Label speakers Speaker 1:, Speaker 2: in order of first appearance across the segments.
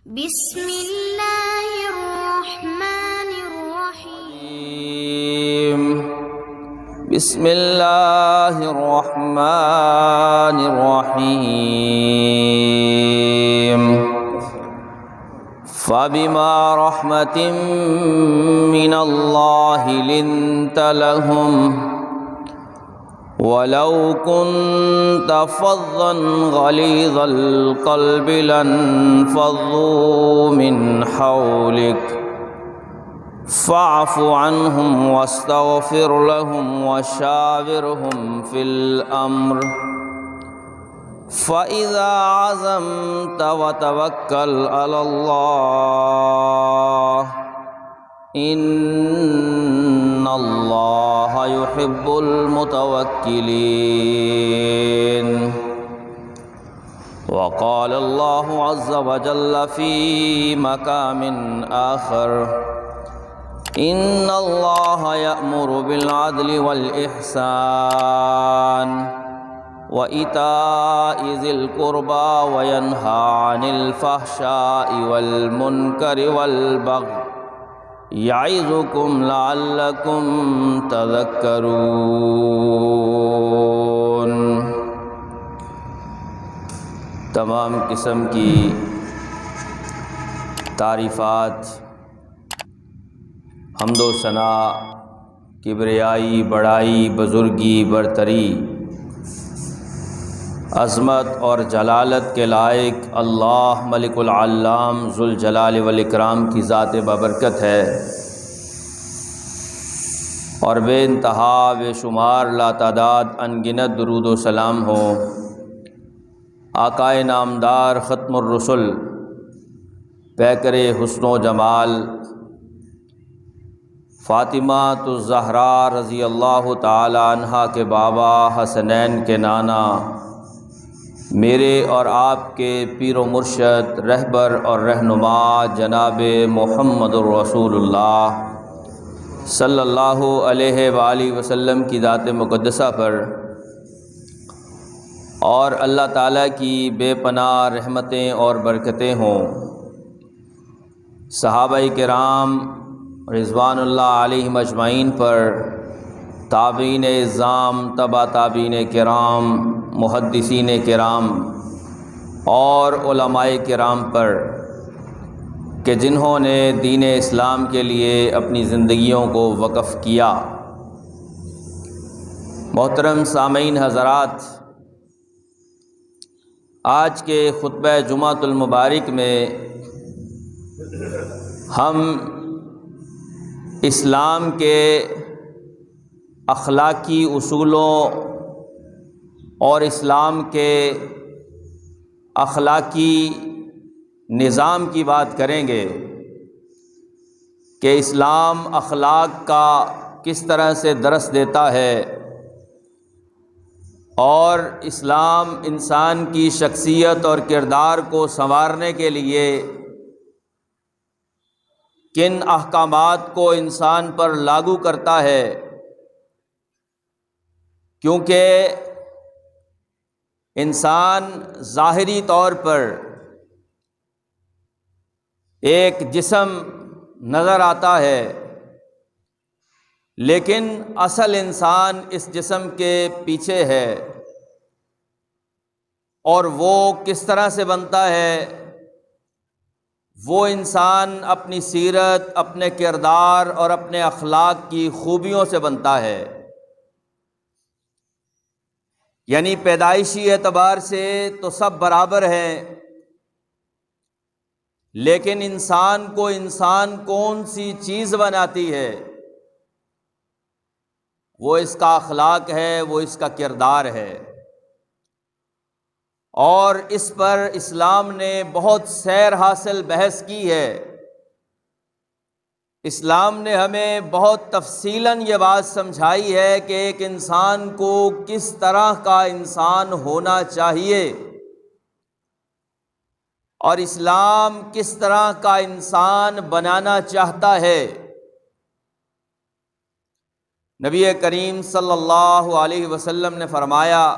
Speaker 1: بسم اللہ الرحمن الرحیم
Speaker 2: بسم اللہ الرحمن الرحیم فبما رحمة من اللہ لنت لهم ولو كنت فظا غليظ القلب لانفضوا من حولك فاعف عنهم واستغفر لهم وشاورهم في الأمر فإذا عزمت وتوكل على الله ان اللہ يحب المتوکلین وقال اللہ عز وجل في مقام آخر ان اللہ یأمر بالعدل والإحسان وإیتاء ذی القربى وینہی عن الفحشاء والمنکر والبغی یعظکم لعلکم تذکرون۔ تمام قسم کی تعریفات، حمد و ثنا، کبریائی، بڑائی، بزرگی، برتری، عظمت اور جلالت کے لائق اللہ ملک العلام ذوالجلال والاکرام کی ذات بابرکت ہے، اور بے انتہا بے شمار لاتعداد انگنت درود و سلام ہو آقائے نامدار ختم الرسل پیکر حسن و جمال فاطمہ الزہراء رضی اللہ تعالی عنہا کے بابا، حسنین کے نانا، میرے اور آپ کے پیر و مرشد، رہبر اور رہنما جناب محمد الرسول اللہ صلی اللہ علیہ وآلہ وسلم کی ذات مقدسہ پر اور اللہ تعالیٰ کی بے پناہ رحمتیں اور برکتیں ہوں۔ صحابہ کرام رضوان اللہ علیہم اجمعین پر، تابعین اعظام، تبع تابعین کرام، محدثین کرام اور علماء کرام پر کہ جنہوں نے دین اسلام کے لیے اپنی زندگیوں کو وقف کیا۔ محترم سامعین حضرات، آج کے خطبہ جمعۃ المبارک میں ہم اسلام کے اخلاقی اصولوں اور اسلام کے اخلاقی نظام کی بات کریں گے کہ اسلام اخلاق کا کس طرح سے درس دیتا ہے، اور اسلام انسان کی شخصیت اور کردار کو سنوارنے کے لیے کن احکامات کو انسان پر لاگو کرتا ہے، کیونکہ انسان ظاہری طور پر ایک جسم نظر آتا ہے، لیکن اصل انسان اس جسم کے پیچھے ہے، اور وہ کس طرح سے بنتا ہے؟ وہ انسان اپنی سیرت، اپنے کردار اور اپنے اخلاق کی خوبیوں سے بنتا ہے۔ یعنی پیدائشی اعتبار سے تو سب برابر ہیں، لیکن انسان کو انسان کون سی چیز بناتی ہے؟ وہ اس کا اخلاق ہے، وہ اس کا کردار ہے، اور اس پر اسلام نے بہت سیر حاصل بحث کی ہے۔ اسلام نے ہمیں بہت تفصیلاً یہ بات سمجھائی ہے کہ ایک انسان کو کس طرح کا انسان ہونا چاہیے، اور اسلام کس طرح کا انسان بنانا چاہتا ہے۔ نبی کریم صلی اللہ علیہ وسلم نے فرمایا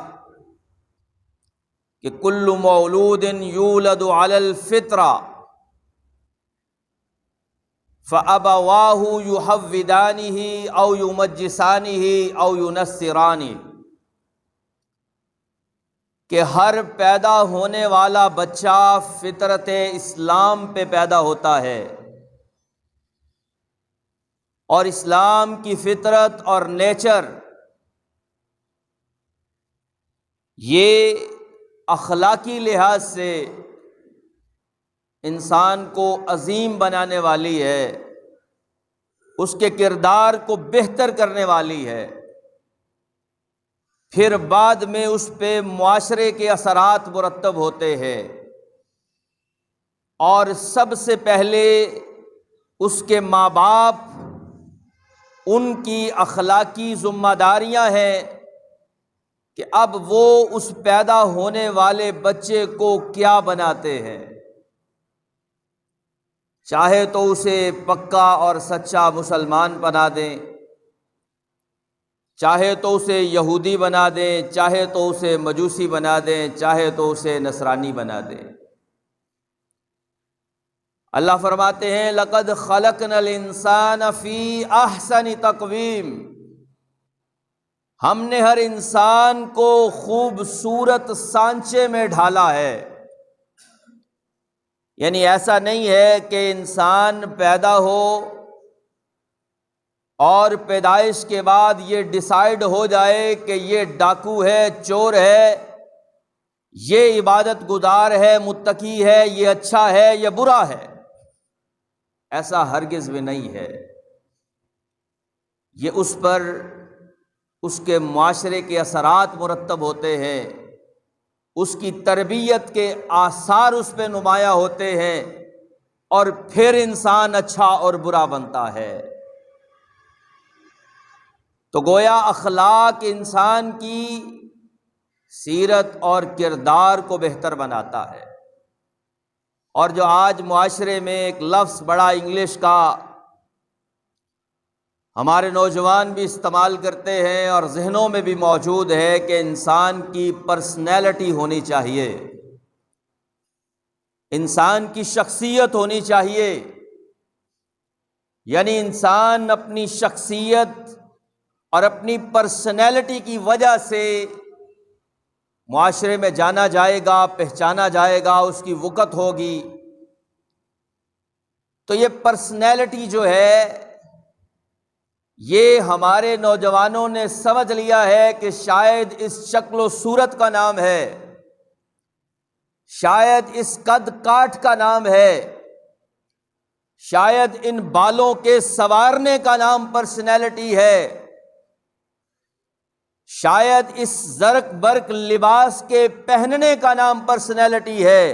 Speaker 2: کہ کل مولود یولد علی الفطرہ فَأَبَوَاهُ يُحَوِّدَانِهِ أَوْ يُمَجِّسَانِهِ أَوْ يُنَصِّرَانِهِ، کہ ہر پیدا ہونے والا بچہ فطرت اسلام پہ پیدا ہوتا ہے، اور اسلام کی فطرت اور نیچر یہ اخلاقی لحاظ سے انسان کو عظیم بنانے والی ہے، اس کے کردار کو بہتر کرنے والی ہے، پھر بعد میں اس پہ معاشرے کے اثرات مرتب ہوتے ہیں، اور سب سے پہلے اس کے ماں باپ، ان کی اخلاقی ذمہ داریاں ہیں کہ اب وہ اس پیدا ہونے والے بچے کو کیا بناتے ہیں، چاہے تو اسے پکا اور سچا مسلمان بنا دیں، چاہے تو اسے یہودی بنا دیں، چاہے تو اسے مجوسی بنا دیں، چاہے تو اسے نصرانی بنا دیں۔ اللہ فرماتے ہیں لَقَدْ خَلَقْنَا الْإِنسَانَ فِي أَحْسَنِ تَقْوِيمٍ، ہم نے ہر انسان کو خوبصورت سانچے میں ڈھالا ہے۔ یعنی ایسا نہیں ہے کہ انسان پیدا ہو اور پیدائش کے بعد یہ ڈیسائیڈ ہو جائے کہ یہ ڈاکو ہے، چور ہے، یہ عبادت گزار ہے، متقی ہے، یہ اچھا ہے، یہ برا ہے۔ ایسا ہرگز بھی نہیں ہے۔ یہ اس پر اس کے معاشرے کے اثرات مرتب ہوتے ہیں، اس کی تربیت کے آثار اس پہ نمایاں ہوتے ہیں، اور پھر انسان اچھا اور برا بنتا ہے۔ تو گویا اخلاق انسان کی سیرت اور کردار کو بہتر بناتا ہے۔ اور جو آج معاشرے میں ایک لفظ بڑا انگلش کا ہمارے نوجوان بھی استعمال کرتے ہیں اور ذہنوں میں بھی موجود ہے کہ انسان کی پرسنالٹی ہونی چاہیے، انسان کی شخصیت ہونی چاہیے، یعنی انسان اپنی شخصیت اور اپنی پرسنالٹی کی وجہ سے معاشرے میں جانا جائے گا، پہچانا جائے گا، اس کی وقت ہوگی۔ تو یہ پرسنالٹی جو ہے یہ ہمارے نوجوانوں نے سمجھ لیا ہے کہ شاید اس شکل و صورت کا نام ہے، شاید اس قد کاٹ کا نام ہے، شاید ان بالوں کے سنوارنے کا نام پرسنالٹی ہے، شاید اس زرق برق لباس کے پہننے کا نام پرسنالٹی ہے،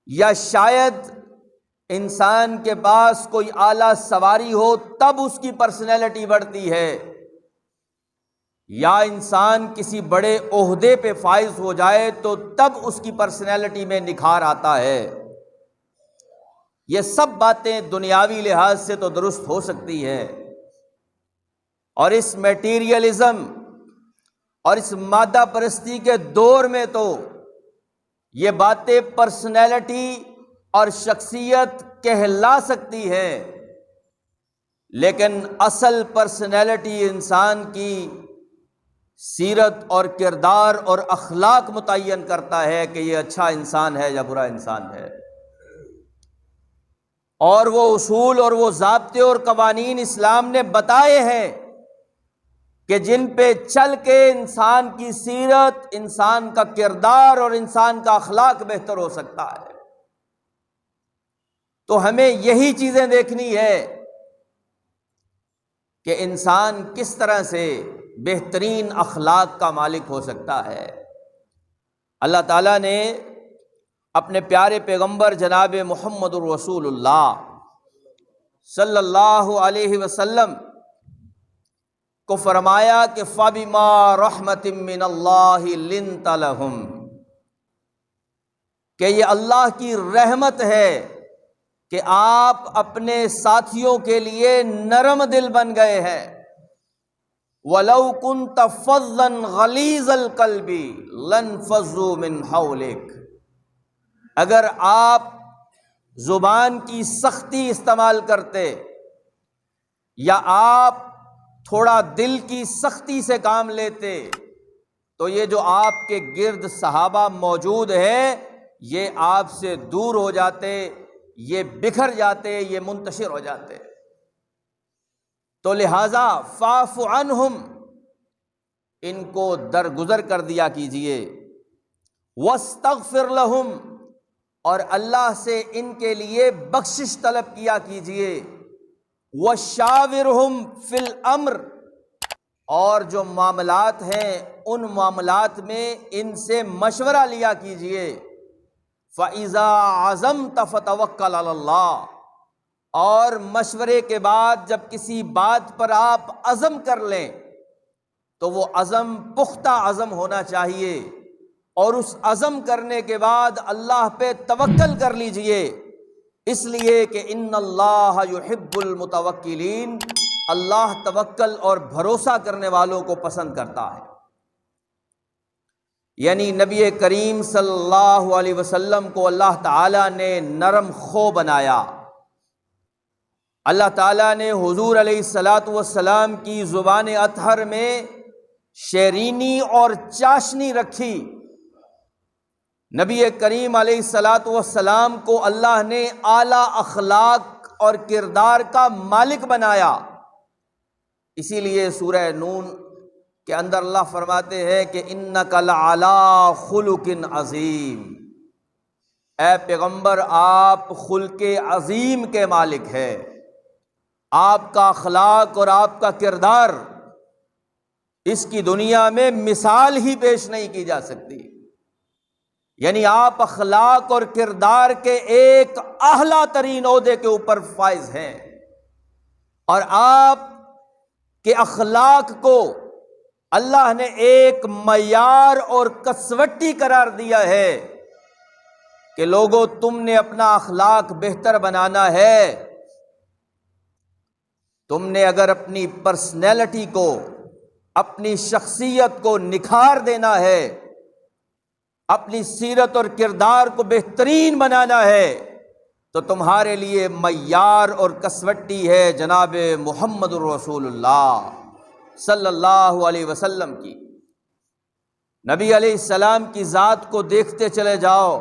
Speaker 2: یا شاید انسان کے پاس کوئی اعلیٰ سواری ہو تب اس کی پرسنالٹی بڑھتی ہے، یا انسان کسی بڑے عہدے پہ فائز ہو جائے تو تب اس کی پرسنالٹی میں نکھار آتا ہے۔ یہ سب باتیں دنیاوی لحاظ سے تو درست ہو سکتی ہے، اور اس میٹیریلزم اور اس مادہ پرستی کے دور میں تو یہ باتیں پرسنالٹی اور شخصیت کہلا سکتی ہے، لیکن اصل پرسنالٹی انسان کی سیرت اور کردار اور اخلاق متعین کرتا ہے کہ یہ اچھا انسان ہے یا برا انسان ہے۔ اور وہ اصول اور وہ ضابطے اور قوانین اسلام نے بتائے ہیں کہ جن پہ چل کے انسان کی سیرت، انسان کا کردار اور انسان کا اخلاق بہتر ہو سکتا ہے۔ تو ہمیں یہی چیزیں دیکھنی ہے کہ انسان کس طرح سے بہترین اخلاق کا مالک ہو سکتا ہے۔ اللہ تعالیٰ نے اپنے پیارے پیغمبر جناب محمد الرسول اللہ صلی اللہ علیہ وسلم کو فرمایا کہ فَبِمَا رَحْمَةٍ مِّنَ اللَّهِ لِنْتَ لَهُمْ، کہ یہ اللہ کی رحمت ہے کہ آپ اپنے ساتھیوں کے لیے نرم دل بن گئے ہیں۔ وَلَوْ كُنْتَ فَظًّا غَلِيظَ الْقَلْبِ لَانفَضُّوا مِنْ حَوْلِكَ، اگر آپ زبان کی سختی استعمال کرتے یا آپ تھوڑا دل کی سختی سے کام لیتے تو یہ جو آپ کے گرد صحابہ موجود ہیں یہ آپ سے دور ہو جاتے، یہ بکھر جاتے، یہ منتشر ہو جاتے۔ تو لہٰذا فاعف عنہم، ان کو درگزر کر دیا کیجئے، واستغفر لہم، اور اللہ سے ان کے لیے بخشش طلب کیا کیجئے، وشاورہم فی الامر، اور جو معاملات ہیں ان معاملات میں ان سے مشورہ لیا کیجئے، فَإِذَا عَزَمْتَ فَتَوَكَّلْ عَلَى اللَّهِ، اور مشورے کے بعد جب کسی بات پر آپ عزم کر لیں تو وہ عزم پختہ عزم ہونا چاہیے، اور اس عزم کرنے کے بعد اللہ پہ توکل کر لیجئے، اس لیے کہ ان اللہ یحب المتوکلین، اللہ توکل اور بھروسہ کرنے والوں کو پسند کرتا ہے۔ یعنی نبی کریم صلی اللہ علیہ وسلم کو اللہ تعالیٰ نے نرم خو بنایا، اللہ تعالیٰ نے حضور علیہ الصلاۃ کی زبان اطہر میں شیرینی اور چاشنی رکھی۔ نبی کریم علیہ الصلاۃ کو اللہ نے اعلیٰ اخلاق اور کردار کا مالک بنایا۔ اسی لیے سورہ نون کے اندر اللہ فرماتے ہیں کہ انک لعلی خلق عظیم، اے پیغمبر آپ خلق عظیم کے مالک ہیں، آپ کا اخلاق اور آپ کا کردار اس کی دنیا میں مثال ہی پیش نہیں کی جا سکتی۔ یعنی آپ اخلاق اور کردار کے ایک اعلیٰ ترین عہدے کے اوپر فائز ہیں، اور آپ کے اخلاق کو اللہ نے ایک معیار اور کسوٹی قرار دیا ہے کہ لوگوں تم نے اپنا اخلاق بہتر بنانا ہے، تم نے اگر اپنی پرسنالٹی کو، اپنی شخصیت کو نکھار دینا ہے، اپنی سیرت اور کردار کو بہترین بنانا ہے، تو تمہارے لیے معیار اور کسوٹی ہے جناب محمد رسول اللہ صلی اللہ علیہ وسلم کی۔ نبی علیہ السلام کی ذات کو دیکھتے چلے جاؤ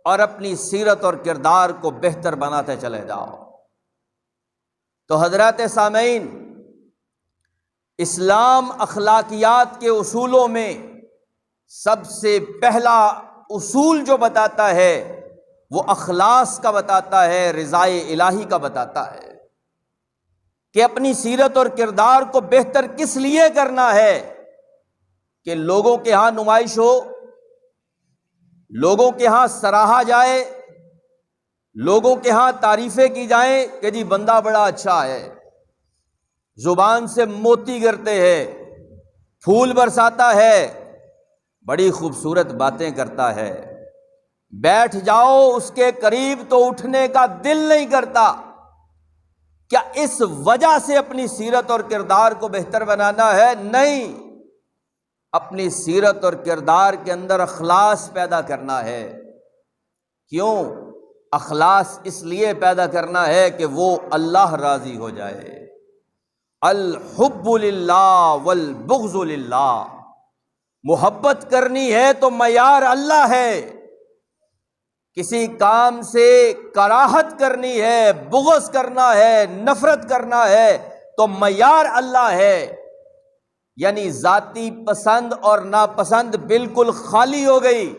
Speaker 2: اور اپنی سیرت اور کردار کو بہتر بناتے چلے جاؤ۔ تو حضرات سامعین، اسلام اخلاقیات کے اصولوں میں سب سے پہلا اصول جو بتاتا ہے وہ اخلاص کا بتاتا ہے، رضائے الہی کا بتاتا ہے کہ اپنی سیرت اور کردار کو بہتر کس لیے کرنا ہے کہ لوگوں کے ہاں نمائش ہو، لوگوں کے ہاں سراہا جائے، لوگوں کے ہاں تعریفیں کی جائیں کہ جی بندہ بڑا اچھا ہے، زبان سے موتی گرتے ہیں، پھول برساتا ہے، بڑی خوبصورت باتیں کرتا ہے، بیٹھ جاؤ اس کے قریب تو اٹھنے کا دل نہیں کرتا۔ کیا اس وجہ سے اپنی سیرت اور کردار کو بہتر بنانا ہے؟ نہیں، اپنی سیرت اور کردار کے اندر اخلاص پیدا کرنا ہے۔ کیوں؟ اخلاص اس لیے پیدا کرنا ہے کہ وہ اللہ راضی ہو جائے۔ الحب للہ والبغض للہ، محبت کرنی ہے تو معیار اللہ ہے، کسی کام سے کراہت کرنی ہے، بغض کرنا ہے، نفرت کرنا ہے تو معیار اللہ ہے۔ یعنی ذاتی پسند اور ناپسند بالکل خالی ہو گئی،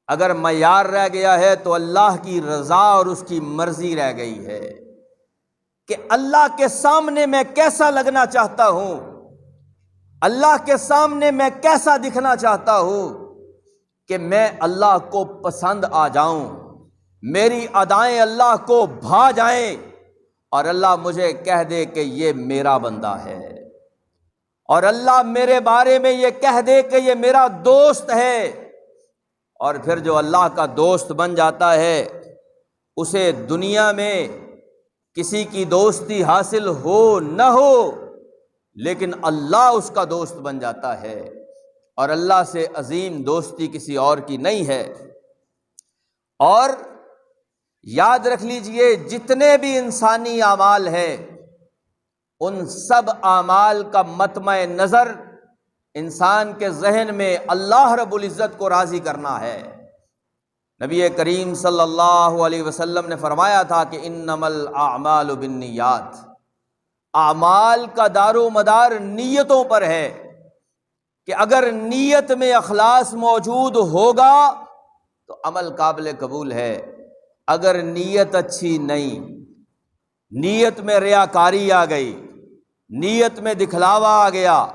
Speaker 2: اگر معیار رہ گیا ہے تو اللہ کی رضا اور اس کی مرضی رہ گئی ہے کہ اللہ کے سامنے میں کیسا لگنا چاہتا ہوں، اللہ کے سامنے میں کیسا دکھنا چاہتا ہوں کہ میں اللہ کو پسند آ جاؤں، میری ادائیں اللہ کو بھا جائیں اور اللہ مجھے کہہ دے کہ یہ میرا بندہ ہے، اور اللہ میرے بارے میں یہ کہہ دے کہ یہ میرا دوست ہے۔ اور پھر جو اللہ کا دوست بن جاتا ہے اسے دنیا میں کسی کی دوستی حاصل ہو نہ ہو لیکن اللہ اس کا دوست بن جاتا ہے، اور اللہ سے عظیم دوستی کسی اور کی نہیں ہے۔ اور یاد رکھ لیجئے جتنے بھی انسانی اعمال ہیں ان سب اعمال کا مطمع نظر انسان کے ذہن میں اللہ رب العزت کو راضی کرنا ہے۔ نبی کریم صلی اللہ علیہ وسلم نے فرمایا تھا کہ انما الاعمال بالنیات، اعمال کا دار و مدار نیتوں پر ہے، کہ اگر نیت میں اخلاص موجود ہوگا تو عمل قابل قبول ہے، اگر نیت اچھی نہیں، نیت میں ریاکاری آ گئی، نیت میں دکھلاوا آ گیا،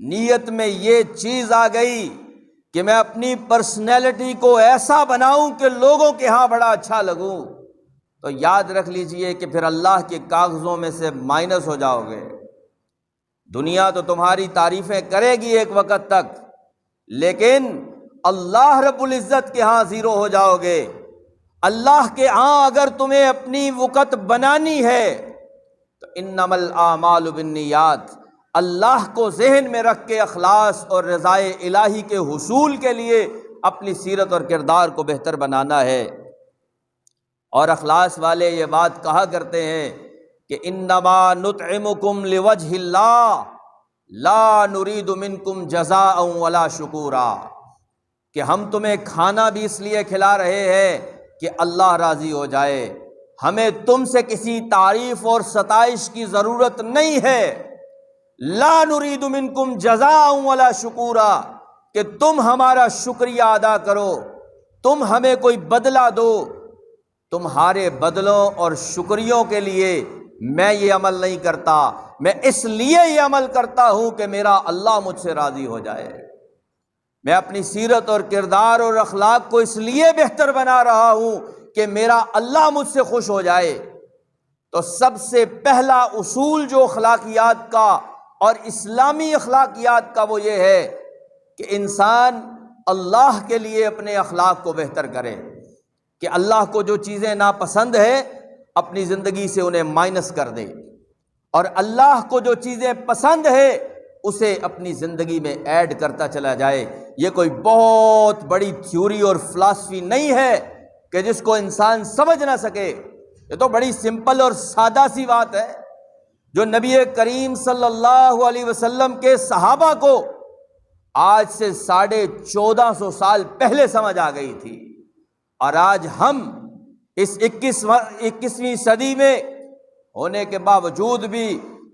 Speaker 2: نیت میں یہ چیز آ گئی کہ میں اپنی پرسنالٹی کو ایسا بناؤں کہ لوگوں کے ہاں بڑا اچھا لگوں، تو یاد رکھ لیجئے کہ پھر اللہ کے کاغذوں میں سے مائنس ہو جاؤ گے۔ دنیا تو تمہاری تعریفیں کرے گی ایک وقت تک، لیکن اللہ رب العزت کے ہاں زیرو ہو جاؤ گے۔ اللہ کے ہاں اگر تمہیں اپنی وقت بنانی ہے تو انما الاعمال بالنیات، اللہ کو ذہن میں رکھ کے اخلاص اور رضائے الہی کے حصول کے لیے اپنی سیرت اور کردار کو بہتر بنانا ہے۔ اور اخلاص والے یہ بات کہا کرتے ہیں کہ انما نطعمکم لوجہ اللہ لا نرید منکم جزاء ولا شکورا، کہ ہم تمہیں کھانا بھی اس لیے کھلا رہے ہیں کہ اللہ راضی ہو جائے، ہمیں تم سے کسی تعریف اور ستائش کی ضرورت نہیں ہے۔ لا نرید منکم جزاء ولا شکورا، کہ تم ہمارا شکریہ ادا کرو، تم ہمیں کوئی بدلہ دو، تمہارے بدلوں اور شکریوں کے لیے میں یہ عمل نہیں کرتا، میں اس لیے یہ عمل کرتا ہوں کہ میرا اللہ مجھ سے راضی ہو جائے، میں اپنی سیرت اور کردار اور اخلاق کو اس لیے بہتر بنا رہا ہوں کہ میرا اللہ مجھ سے خوش ہو جائے۔ تو سب سے پہلا اصول جو اخلاقیات کا اور اسلامی اخلاقیات کا وہ یہ ہے کہ انسان اللہ کے لیے اپنے اخلاق کو بہتر کرے، کہ اللہ کو جو چیزیں ناپسند ہے اپنی زندگی سے انہیں مائنس کر دے، اور اللہ کو جو چیزیں پسند ہے اسے اپنی زندگی میں ایڈ کرتا چلا جائے۔ یہ کوئی بہت بڑی تھیوری اور فلسفی نہیں ہے کہ جس کو انسان سمجھ نہ سکے، یہ تو بڑی سمپل اور سادہ سی بات ہے جو نبی کریم صلی اللہ علیہ وسلم کے صحابہ کو آج سے 1450 سال پہلے سمجھ آ گئی تھی، اور آج ہم اس 21ویں صدی میں ہونے کے باوجود بھی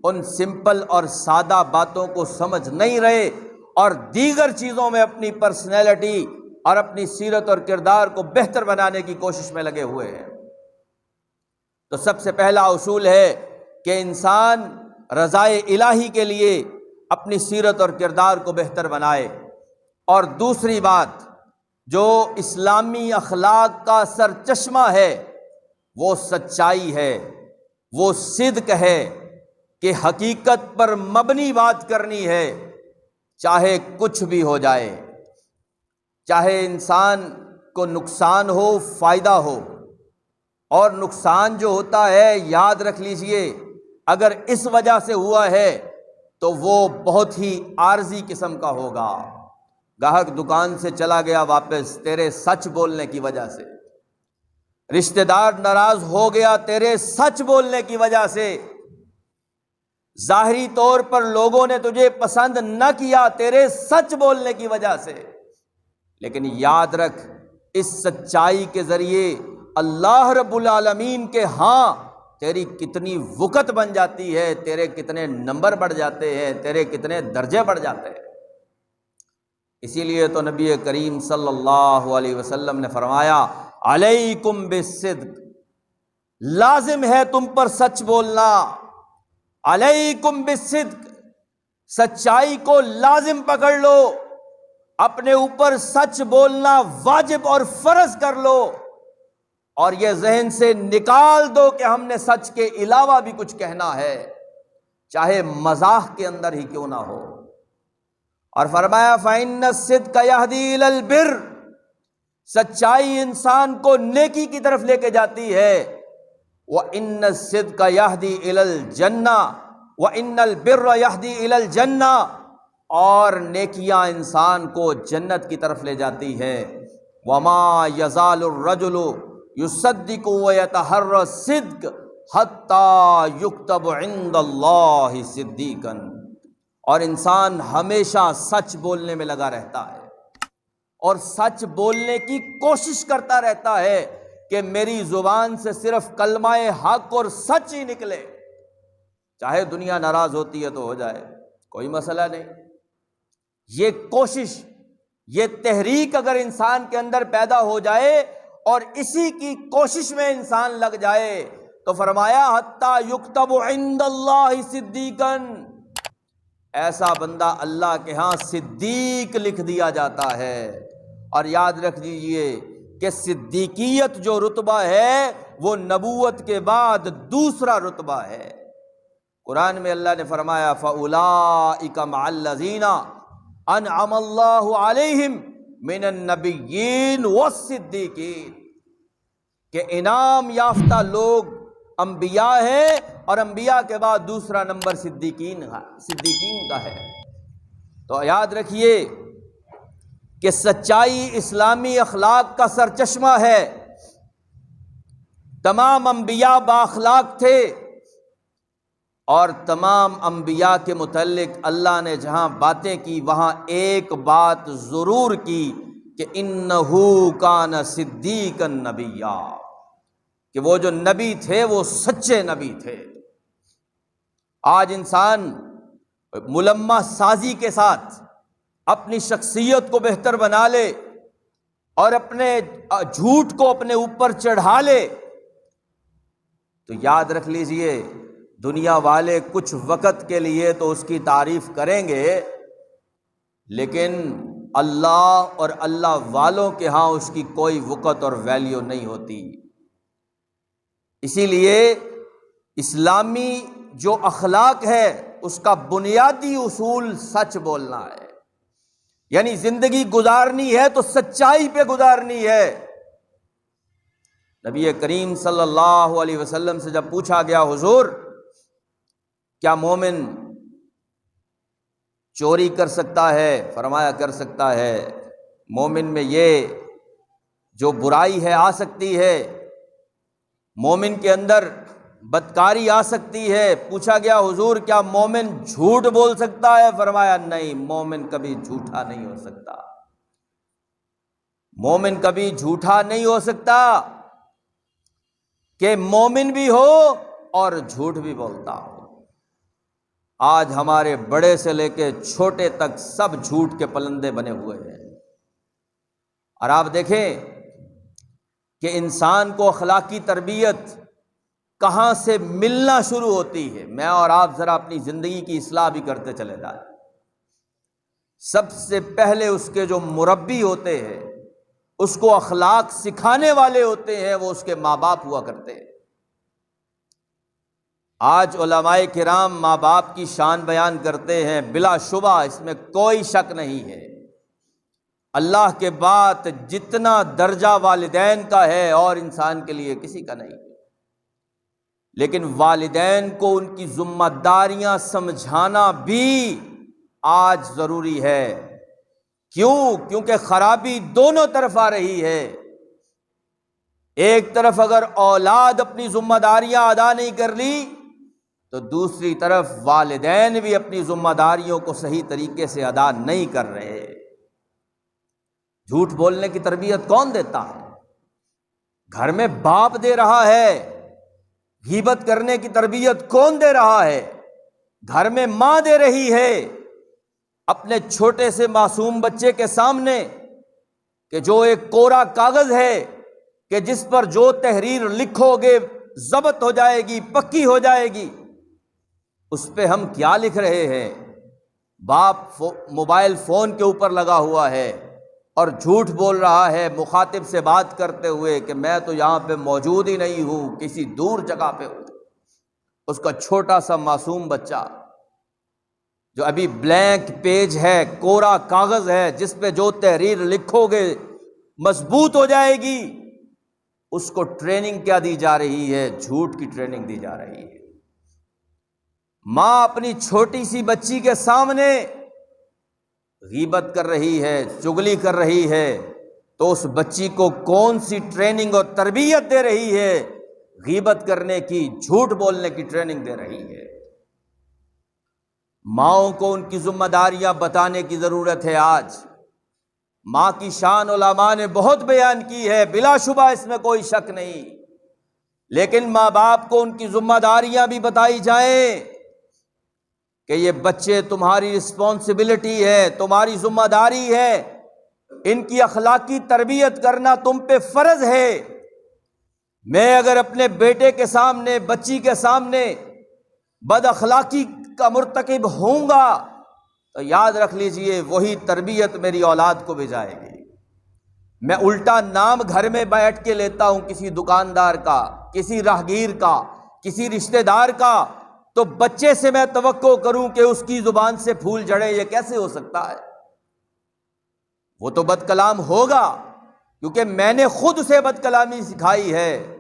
Speaker 2: ان سمپل اور سادہ باتوں کو سمجھ نہیں رہے، اور دیگر چیزوں میں اپنی پرسنالٹی اور اپنی سیرت اور کردار کو بہتر بنانے کی کوشش میں لگے ہوئے ہیں۔ تو سب سے پہلا اصول ہے کہ انسان رضائے الہی کے لیے اپنی سیرت اور کردار کو بہتر بنائے۔ اور دوسری بات جو اسلامی اخلاق کا سرچشمہ ہے وہ سچائی ہے، وہ صدق ہے، کہ حقیقت پر مبنی بات کرنی ہے، چاہے کچھ بھی ہو جائے، چاہے انسان کو نقصان ہو فائدہ ہو۔ اور نقصان جو ہوتا ہے یاد رکھ لیجئے اگر اس وجہ سے ہوا ہے تو وہ بہت ہی عارضی قسم کا ہوگا۔ گاہک دکان سے چلا گیا واپس تیرے سچ بولنے کی وجہ سے، رشتہ دار ناراض ہو گیا تیرے سچ بولنے کی وجہ سے، ظاہری طور پر لوگوں نے تجھے پسند نہ کیا تیرے سچ بولنے کی وجہ سے، لیکن یاد رکھ اس سچائی کے ذریعے اللہ رب العالمین کے ہاں تیری کتنی وقت بن جاتی ہے، تیرے کتنے نمبر بڑھ جاتے ہیں، تیرے کتنے درجے بڑھ جاتے ہیں۔ اسی لیے تو نبی کریم صلی اللہ علیہ وسلم نے فرمایا علیکم بالصدق، لازم ہے تم پر سچ بولنا، علیکم بالصدق، سچائی کو لازم پکڑ لو، اپنے اوپر سچ بولنا واجب اور فرض کر لو، اور یہ ذہن سے نکال دو کہ ہم نے سچ کے علاوہ بھی کچھ کہنا ہے، چاہے مزاح کے اندر ہی کیوں نہ ہو۔ اور فرمایا فَإِنَّ الصِّدْقَ يَهْدِي إِلَى الْبِرِّ، سچائی انسان کو نیکی کی طرف لے کے جاتی ہے، وَإِنَّ الصِّدْقَ يَهْدِي إِلَى الْجَنَّةِ وَإِنَّ الْبِرَّ يَهْدِي إِلَى الْجَنَّةِ، اور نیکیاں انسان کو جنت کی طرف لے جاتی ہے۔ وَمَا يَزَالُ الرَّجُلُ یصدق ویتحری الصدق حتی یکتب عند اللہ صدیقا، اور انسان ہمیشہ سچ بولنے میں لگا رہتا ہے اور سچ بولنے کی کوشش کرتا رہتا ہے کہ میری زبان سے صرف کلمہ حق اور سچ ہی نکلے، چاہے دنیا ناراض ہوتی ہے تو ہو جائے، کوئی مسئلہ نہیں۔ یہ کوشش، یہ تحریک اگر انسان کے اندر پیدا ہو جائے اور اسی کی کوشش میں انسان لگ جائے تو فرمایا حتی یکتب عند اللہ صدیقا، ایسا بندہ اللہ کے ہاں صدیق لکھ دیا جاتا ہے۔ اور یاد رکھ دیجئے کہ صدیقیت جو رتبہ ہے وہ نبوت کے بعد دوسرا رتبہ ہے۔ قرآن میں اللہ نے فرمایا فَأُولَٰئِكَ مَعَ الَّذِينَ أَنْعَمَ اللَّهُ عَلَيْهِمْ مِنَ النَّبِيِّينَ وَالصِّدِّيقِينَ، کہ انعام یافتہ لوگ انبیاء ہیں اور انبیاء کے بعد دوسرا نمبر صدیقین کا ہے۔ تو یاد رکھیے کہ سچائی اسلامی اخلاق کا سرچشمہ ہے۔ تمام انبیاء بااخلاق تھے اور تمام انبیاء کے متعلق اللہ نے جہاں باتیں کی وہاں ایک بات ضرور کی کہ انہو کان صدیقا نبیّا، کہ وہ جو نبی تھے وہ سچے نبی تھے۔ آج انسان ملمح سازی کے ساتھ اپنی شخصیت کو بہتر بنا لے اور اپنے جھوٹ کو اپنے اوپر چڑھا لے تو یاد رکھ لیجئے دنیا والے کچھ وقت کے لیے تو اس کی تعریف کریں گے، لیکن اللہ اور اللہ والوں کے ہاں اس کی کوئی وقت اور ویلیو نہیں ہوتی۔ اسی لیے اسلامی جو اخلاق ہے اس کا بنیادی اصول سچ بولنا ہے، یعنی زندگی گزارنی ہے تو سچائی پہ گزارنی ہے۔ نبی کریم صلی اللہ علیہ وسلم سے جب پوچھا گیا حضور کیا مومن چوری کر سکتا ہے؟ فرمایا کر سکتا ہے۔ مومن میں یہ جو برائی ہے آ سکتی ہے، مومن کے اندر بدکاری آ سکتی ہے۔ پوچھا گیا حضور کیا مومن جھوٹ بول سکتا ہے؟ فرمایا نہیں، مومن کبھی جھوٹا نہیں ہو سکتا، مومن کبھی جھوٹا نہیں ہو سکتا کہ مومن بھی ہو اور جھوٹ بھی بولتا ہو۔ آج ہمارے بڑے سے لے کے چھوٹے تک سب جھوٹ کے پلندے بنے ہوئے ہیں۔ اور آپ دیکھیں کہ انسان کو اخلاقی تربیت کہاں سے ملنا شروع ہوتی ہے۔ میں اور آپ ذرا اپنی زندگی کی اصلاح بھی کرتے چلے جائیں۔ سب سے پہلے اس کے جو مربی ہوتے ہیں، اس کو اخلاق سکھانے والے ہوتے ہیں، وہ اس کے ماں باپ ہوا کرتے ہیں۔ آج علماء کرام ماں باپ کی شان بیان کرتے ہیں، بلا شبہ اس میں کوئی شک نہیں ہے۔ اللہ کے بعد جتنا درجہ والدین کا ہے اور انسان کے لیے کسی کا نہیں، لیکن والدین کو ان کی ذمہ داریاں سمجھانا بھی آج ضروری ہے۔ کیوں؟ کیونکہ خرابی دونوں طرف آ رہی ہے۔ ایک طرف اگر اولاد اپنی ذمہ داریاں ادا نہیں کر لی تو دوسری طرف والدین بھی اپنی ذمہ داریوں کو صحیح طریقے سے ادا نہیں کر رہے۔ جھوٹ بولنے کی تربیت کون دیتا ہے؟ گھر میں باپ دے رہا ہے۔ غیبت کرنے کی تربیت کون دے رہا ہے؟ گھر میں ماں دے رہی ہے اپنے چھوٹے سے معصوم بچے کے سامنے، کہ جو ایک کوڑا کاغذ ہے کہ جس پر جو تحریر لکھو گے ضبط ہو جائے گی، پکی ہو جائے گی، اس پہ ہم کیا لکھ رہے ہیں؟ باپ موبائل فون کے اوپر لگا ہوا ہے اور جھوٹ بول رہا ہے مخاطب سے بات کرتے ہوئے کہ میں تو یہاں پہ موجود ہی نہیں ہوں، کسی دور جگہ پہ ہوں۔ اس کا چھوٹا سا معصوم بچہ جو ابھی بلینک پیج ہے، کوڑا کاغذ ہے، جس پہ جو تحریر لکھو گے مضبوط ہو جائے گی، اس کو ٹریننگ کیا دی جا رہی ہے؟ جھوٹ کی ٹریننگ دی جا رہی ہے۔ ماں اپنی چھوٹی سی بچی کے سامنے غیبت کر رہی ہے، چغلی کر رہی ہے، تو اس بچی کو کون سی ٹریننگ اور تربیت دے رہی ہے؟ غیبت کرنے کی، جھوٹ بولنے کی ٹریننگ دے رہی ہے۔ ماؤں کو ان کی ذمہ داریاں بتانے کی ضرورت ہے۔ آج ماں کی شان علماء نے بہت بیان کی ہے، بلا شبہ اس میں کوئی شک نہیں، لیکن ماں باپ کو ان کی ذمہ داریاں بھی بتائی جائیں کہ یہ بچے تمہاری رسپانسبلٹی ہے، تمہاری ذمہ داری ہے، ان کی اخلاقی تربیت کرنا تم پہ فرض ہے۔ میں اگر اپنے بیٹے کے سامنے، بچی کے سامنے بد اخلاقی کا مرتکب ہوں گا تو یاد رکھ لیجئے وہی تربیت میری اولاد کو بھی جائے گی۔ میں الٹا نام گھر میں بیٹھ کے لیتا ہوں کسی دکاندار کا، کسی راہگیر کا، کسی رشتہ دار کا، تو بچے سے میں توقع کروں کہ اس کی زبان سے پھول جھڑے، یہ کیسے ہو سکتا ہے؟ وہ تو بد کلام ہوگا کیونکہ میں نے خود اسے بد کلامی سکھائی ہے۔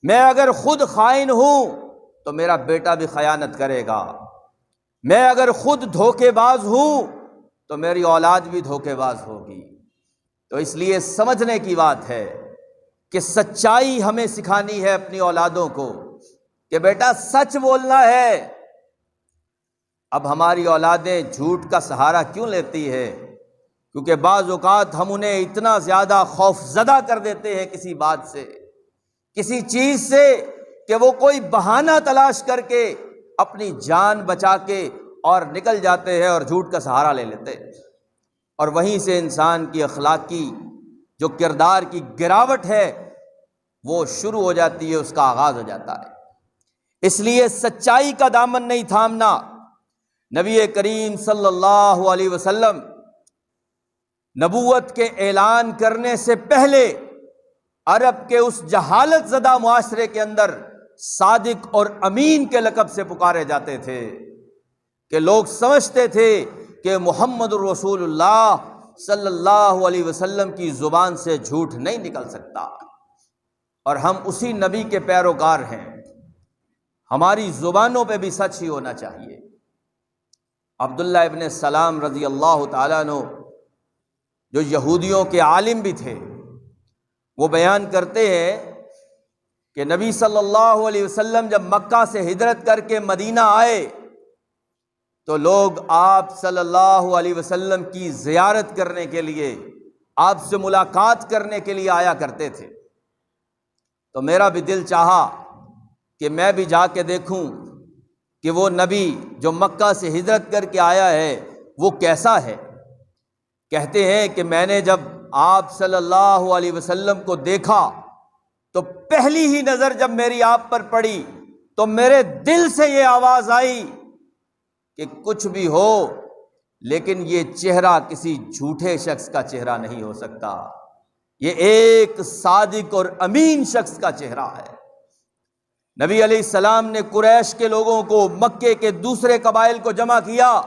Speaker 2: میں اگر خود خائن ہوں تو میرا بیٹا بھی خیانت کرے گا، میں اگر خود دھوکے باز ہوں تو میری اولاد بھی دھوکے باز ہوگی۔ تو اس لیے سمجھنے کی بات ہے کہ سچائی ہمیں سکھانی ہے اپنی اولادوں کو کہ بیٹا سچ بولنا ہے۔ اب ہماری اولادیں جھوٹ کا سہارا کیوں لیتی ہے؟ کیونکہ بعض اوقات ہم انہیں اتنا زیادہ خوف زدہ کر دیتے ہیں کسی بات سے، کسی چیز سے، کہ وہ کوئی بہانہ تلاش کر کے اپنی جان بچا کے اور نکل جاتے ہیں اور جھوٹ کا سہارا لے لیتے ہیں، اور وہیں سے انسان کی اخلاقی جو کردار کی گراوٹ ہے وہ شروع ہو جاتی ہے، اس کا آغاز ہو جاتا ہے۔ اس لیے سچائی کا دامن نہیں تھامنا۔ نبی کریم صلی اللہ علیہ وسلم نبوت کے اعلان کرنے سے پہلے عرب کے اس جہالت زدہ معاشرے کے اندر صادق اور امین کے لقب سے پکارے جاتے تھے کہ لوگ سمجھتے تھے کہ محمد رسول اللہ صلی اللہ علیہ وسلم کی زبان سے جھوٹ نہیں نکل سکتا، اور ہم اسی نبی کے پیروکار ہیں، ہماری زبانوں پہ بھی سچ ہی ہونا چاہیے۔ عبداللہ ابن سلام رضی اللہ تعالیٰ عنہ جو یہودیوں کے عالم بھی تھے، وہ بیان کرتے ہیں کہ نبی صلی اللہ علیہ وسلم جب مکہ سے ہجرت کر کے مدینہ آئے تو لوگ آپ صلی اللہ علیہ وسلم کی زیارت کرنے کے لیے، آپ سے ملاقات کرنے کے لیے آیا کرتے تھے۔ تو میرا بھی دل چاہا کہ میں بھی جا کے دیکھوں کہ وہ نبی جو مکہ سے ہجرت کر کے آیا ہے وہ کیسا ہے۔ کہتے ہیں کہ میں نے جب آپ صلی اللہ علیہ وسلم کو دیکھا تو پہلی ہی نظر جب میری آپ پر پڑی تو میرے دل سے یہ آواز آئی کہ کچھ بھی ہو لیکن یہ چہرہ کسی جھوٹے شخص کا چہرہ نہیں ہو سکتا، یہ ایک صادق اور امین شخص کا چہرہ ہے۔ نبی علیہ السلام نے قریش کے لوگوں کو، مکے کے دوسرے قبائل کو جمع کیا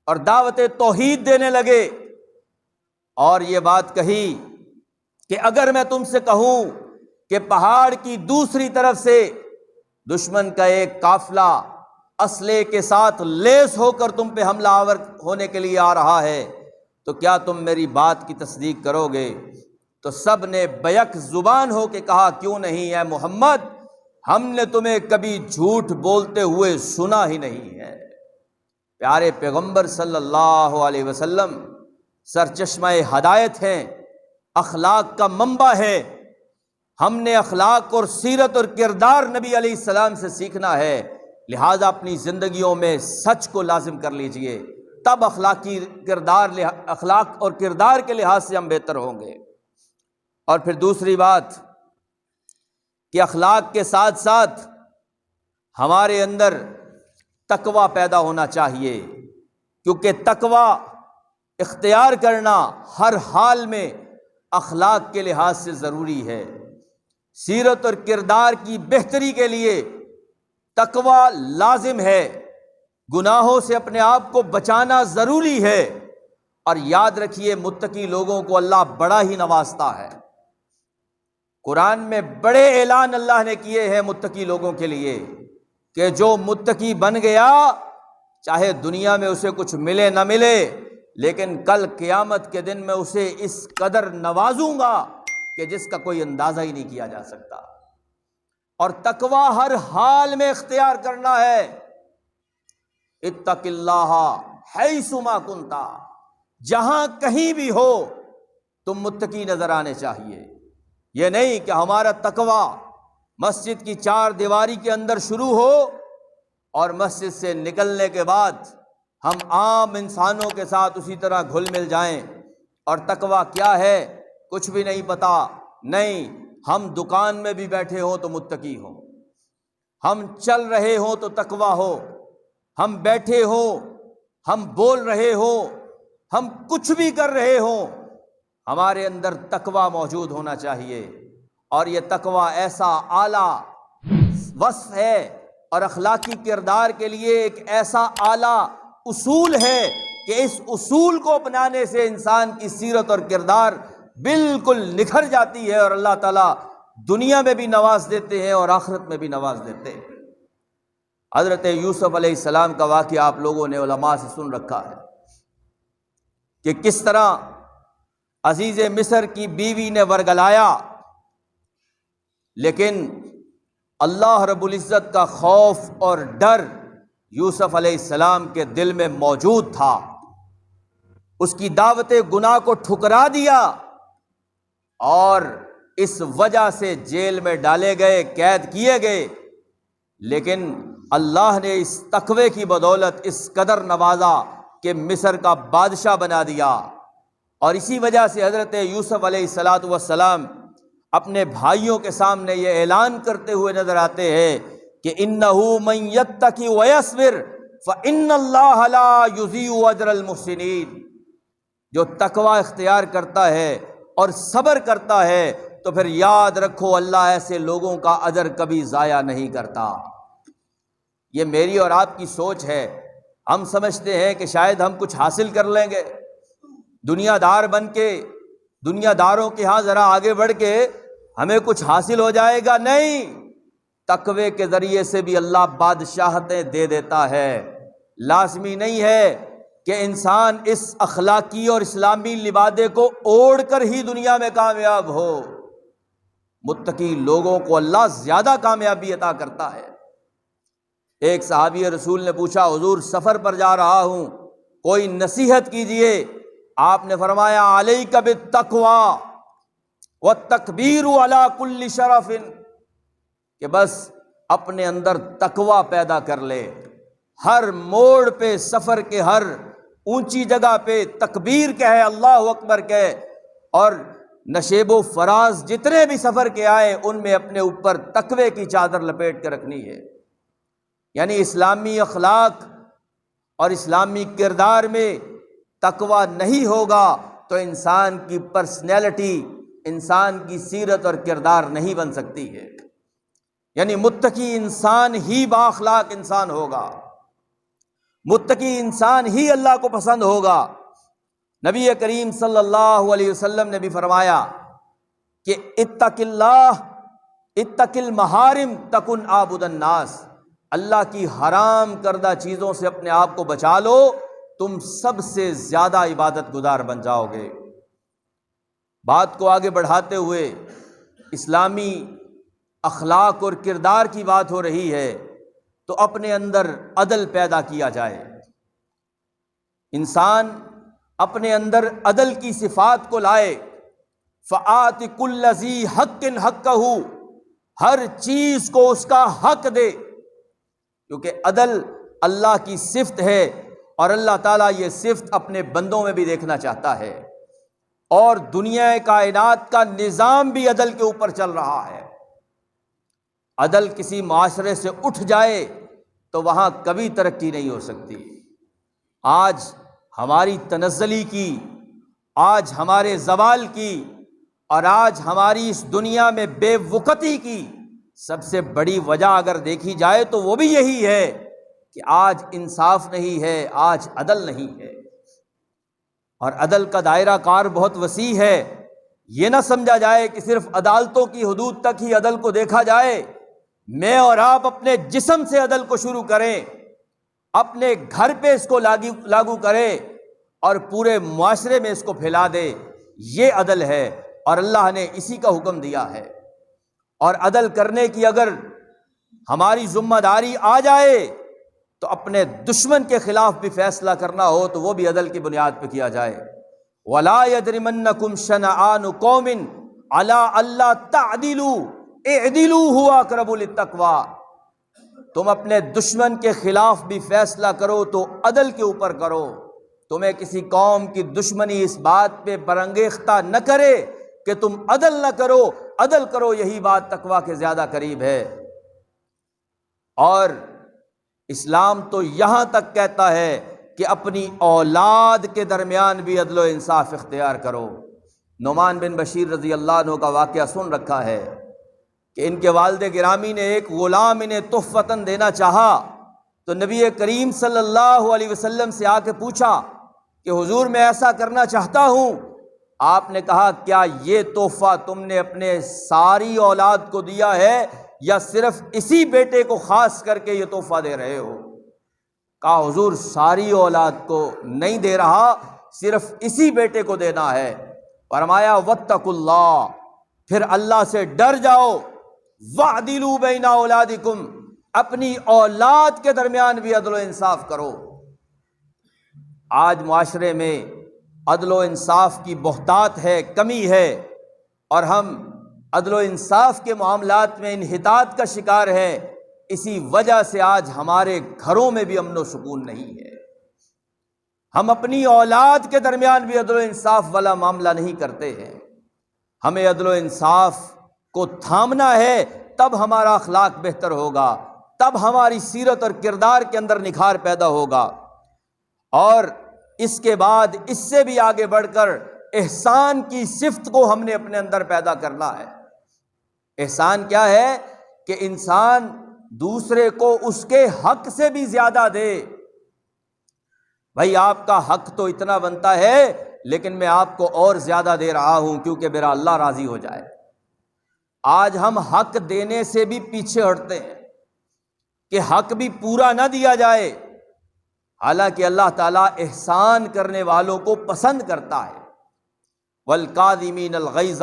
Speaker 2: اور دعوت توحید دینے لگے، اور یہ بات کہی کہ اگر میں تم سے کہوں کہ پہاڑ کی دوسری طرف سے دشمن کا ایک قافلہ اسلحے کے ساتھ لیس ہو کر تم پہ حملہ آور ہونے کے لیے آ رہا ہے تو کیا تم میری بات کی تصدیق کرو گے؟ تو سب نے بیک زبان ہو کے کہا کیوں نہیں اے محمد، ہم نے تمہیں کبھی جھوٹ بولتے ہوئے سنا ہی نہیں ہے۔ پیارے پیغمبر صلی اللہ علیہ وسلم سرچشمہ ہدایت ہیں، اخلاق کا منبع ہے، ہم نے اخلاق اور سیرت اور کردار نبی علیہ السلام سے سیکھنا ہے، لہٰذا اپنی زندگیوں میں سچ کو لازم کر لیجئے، تب اخلاق اور کردار کے لحاظ سے ہم بہتر ہوں گے۔ اور پھر دوسری بات کہ اخلاق کے ساتھ ساتھ ہمارے اندر تقویٰ پیدا ہونا چاہیے، کیونکہ تقویٰ اختیار کرنا ہر حال میں اخلاق کے لحاظ سے ضروری ہے۔ سیرت اور کردار کی بہتری کے لیے تقویٰ لازم ہے، گناہوں سے اپنے آپ کو بچانا ضروری ہے، اور یاد رکھیے متقی لوگوں کو اللہ بڑا ہی نوازتا ہے۔ قرآن میں بڑے اعلان اللہ نے کیے ہیں متقی لوگوں کے لیے کہ جو متقی بن گیا چاہے دنیا میں اسے کچھ ملے نہ ملے، لیکن کل قیامت کے دن میں اسے اس قدر نوازوں گا کہ جس کا کوئی اندازہ ہی نہیں کیا جا سکتا۔ اور تقویٰ ہر حال میں اختیار کرنا ہے۔ اتق اللہ حیث ما کنت، جہاں کہیں بھی ہو تم متقی نظر آنے چاہیے۔ یہ نہیں کہ ہمارا تقویٰ مسجد کی چار دیواری کے اندر شروع ہو اور مسجد سے نکلنے کے بعد ہم عام انسانوں کے ساتھ اسی طرح گھل مل جائیں، اور تقویٰ کیا ہے کچھ بھی نہیں پتا۔ نہیں، ہم دکان میں بھی بیٹھے ہوں تو متقی ہوں، ہم چل رہے ہوں تو تقویٰ ہو، ہم بیٹھے ہوں، ہم بول رہے ہوں، ہم کچھ بھی کر رہے ہوں، ہمارے اندر تقویٰ موجود ہونا چاہیے۔ اور یہ تقویٰ ایسا اعلیٰ وصف ہے اور اخلاقی کردار کے لیے ایک ایسا اعلیٰ اصول ہے کہ اس اصول کو اپنانے سے انسان کی سیرت اور کردار بالکل نکھر جاتی ہے، اور اللہ تعالیٰ دنیا میں بھی نواز دیتے ہیں اور آخرت میں بھی نواز دیتے ہیں۔ حضرت یوسف علیہ السلام کا واقعہ آپ لوگوں نے علماء سے سن رکھا ہے کہ کس طرح عزیز مصر کی بیوی نے ورگلایا، لیکن اللہ رب العزت کا خوف اور ڈر یوسف علیہ السلام کے دل میں موجود تھا۔ اس کی دعوت گناہ کو ٹھکرا دیا اور اس وجہ سے جیل میں ڈالے گئے، قید کیے گئے، لیکن اللہ نے اس تقوی کی بدولت اس قدر نوازا کہ مصر کا بادشاہ بنا دیا۔ اور اسی وجہ سے حضرت یوسف علیہ السلام اپنے بھائیوں کے سامنے یہ اعلان کرتے ہوئے نظر آتے ہیں کہ انہ من یتقی ویصبر فان اللہ لا یضیع اجر المحسنین، جو تقوی اختیار کرتا ہے اور صبر کرتا ہے تو پھر یاد رکھو اللہ ایسے لوگوں کا اجر کبھی ضائع نہیں کرتا۔ یہ میری اور آپ کی سوچ ہے، ہم سمجھتے ہیں کہ شاید ہم کچھ حاصل کر لیں گے، دنیا دار بن کے، دنیا داروں کے ہاں ذرا آگے بڑھ کے ہمیں کچھ حاصل ہو جائے گا۔ نہیں، تقوی کے ذریعے سے بھی اللہ بادشاہتیں دے دیتا ہے۔ لازمی نہیں ہے کہ انسان اس اخلاقی اور اسلامی لبادے کو اوڑھ کر ہی دنیا میں کامیاب ہو۔ متقی لوگوں کو اللہ زیادہ کامیابی عطا کرتا ہے۔ ایک صحابی رسول نے پوچھا، حضور سفر پر جا رہا ہوں، کوئی نصیحت کیجئے۔ آپ نے فرمایا، علیک بالتقوی والتکبیر علی کل شرف، کہ بس اپنے اندر تقوی پیدا کر لے، ہر موڑ پہ، سفر کے ہر اونچی جگہ پہ تکبیر کہے، اللہ اکبر کہے، اور نشیب و فراز جتنے بھی سفر کے آئے ان میں اپنے اوپر تقوی کی چادر لپیٹ کے رکھنی ہے۔ یعنی اسلامی اخلاق اور اسلامی کردار میں تقوی نہیں ہوگا تو انسان کی پرسنالٹی، انسان کی سیرت اور کردار نہیں بن سکتی ہے۔ یعنی متقی انسان ہی بااخلاق انسان ہوگا، متقی انسان ہی اللہ کو پسند ہوگا۔ نبی کریم صلی اللہ علیہ وسلم نے بھی فرمایا کہ اتق اللہ، اتق المحارم تکن عابد الناس، اللہ کی حرام کردہ چیزوں سے اپنے آپ کو بچا لو، تم سب سے زیادہ عبادت گزار بن جاؤ گے۔ بات کو آگے بڑھاتے ہوئے اسلامی اخلاق اور کردار کی بات ہو رہی ہے تو اپنے اندر عدل پیدا کیا جائے۔ انسان اپنے اندر عدل کی صفات کو لائے۔ فآت کل ذی حق حقہ، ہر چیز کو اس کا حق دے، کیونکہ عدل اللہ کی صفت ہے اور اللہ تعالیٰ یہ صفت اپنے بندوں میں بھی دیکھنا چاہتا ہے، اور دنیا کائنات کا نظام بھی عدل کے اوپر چل رہا ہے۔ عدل کسی معاشرے سے اٹھ جائے تو وہاں کبھی ترقی نہیں ہو سکتی۔ آج ہماری تنزلی کی، آج ہمارے زوال کی، اور آج ہماری اس دنیا میں بے وقتی کی سب سے بڑی وجہ اگر دیکھی جائے تو وہ بھی یہی ہے کہ آج انصاف نہیں ہے، آج عدل نہیں ہے۔ اور عدل کا دائرہ کار بہت وسیع ہے۔ یہ نہ سمجھا جائے کہ صرف عدالتوں کی حدود تک ہی عدل کو دیکھا جائے۔ میں اور آپ اپنے جسم سے عدل کو شروع کریں، اپنے گھر پہ اس کو لاگو کریں، اور پورے معاشرے میں اس کو پھیلا دے، یہ عدل ہے، اور اللہ نے اسی کا حکم دیا ہے۔ اور عدل کرنے کی اگر ہماری ذمہ داری آ جائے تو اپنے دشمن کے خلاف بھی فیصلہ کرنا ہو تو وہ بھی عدل کی بنیاد پہ کیا جائے۔ وَلَا يَجْرِمَنَّكُمْ شَنَآنُ قَوْمٍ عَلَىٰ أَلَّا تَعْدِلُوا اعْدِلُوا هُوَ أَقْرَبُ لِلتَّقْوَىٰ، تم اپنے دشمن کے خلاف بھی فیصلہ کرو تو عدل کے اوپر کرو۔ تمہیں کسی قوم کی دشمنی اس بات پہ برانگیختہ نہ کرے کہ تم عدل نہ کرو، عدل کرو، یہی بات تقویٰ کے زیادہ قریب ہے۔ اور اسلام تو یہاں تک کہتا ہے کہ اپنی اولاد کے درمیان بھی عدل و انصاف اختیار کرو۔ نعمان بن بشیر رضی اللہ عنہ کا واقعہ سن رکھا ہے کہ ان کے والد گرامی نے ایک غلام انہیں تحفتاً دینا چاہا تو نبی کریم صلی اللہ علیہ وسلم سے آ کے پوچھا کہ حضور میں ایسا کرنا چاہتا ہوں۔ آپ نے کہا کیا یہ تحفہ تم نے اپنے ساری اولاد کو دیا ہے یا صرف اسی بیٹے کو خاص کر کے یہ تحفہ دے رہے ہو؟ کہا حضور ساری اولاد کو نہیں دے رہا، صرف اسی بیٹے کو دینا ہے۔ فرمایا واتقوا اللہ، پھر اللہ سے ڈر جاؤ، واعدلوا بین اولادکم، اپنی اولاد کے درمیان بھی عدل و انصاف کرو۔ آج معاشرے میں عدل و انصاف کی بہتات ہے، کمی ہے، اور ہم عدل و انصاف کے معاملات میں انحطاط کا شکار ہیں۔ اسی وجہ سے آج ہمارے گھروں میں بھی امن و سکون نہیں ہے۔ ہم اپنی اولاد کے درمیان بھی عدل و انصاف والا معاملہ نہیں کرتے ہیں۔ ہمیں عدل و انصاف کو تھامنا ہے، تب ہمارا اخلاق بہتر ہوگا، تب ہماری سیرت اور کردار کے اندر نکھار پیدا ہوگا۔ اور اس کے بعد اس سے بھی آگے بڑھ کر احسان کی صفت کو ہم نے اپنے اندر پیدا کرنا ہے۔ احسان کیا ہے؟ کہ انسان دوسرے کو اس کے حق سے بھی زیادہ دے۔ بھائی آپ کا حق تو اتنا بنتا ہے لیکن میں آپ کو اور زیادہ دے رہا ہوں کیونکہ میرا اللہ راضی ہو جائے۔ آج ہم حق دینے سے بھی پیچھے ہٹتے ہیں کہ حق بھی پورا نہ دیا جائے، حالانکہ اللہ تعالیٰ احسان کرنے والوں کو پسند کرتا ہے۔ والکاظمین الغیظ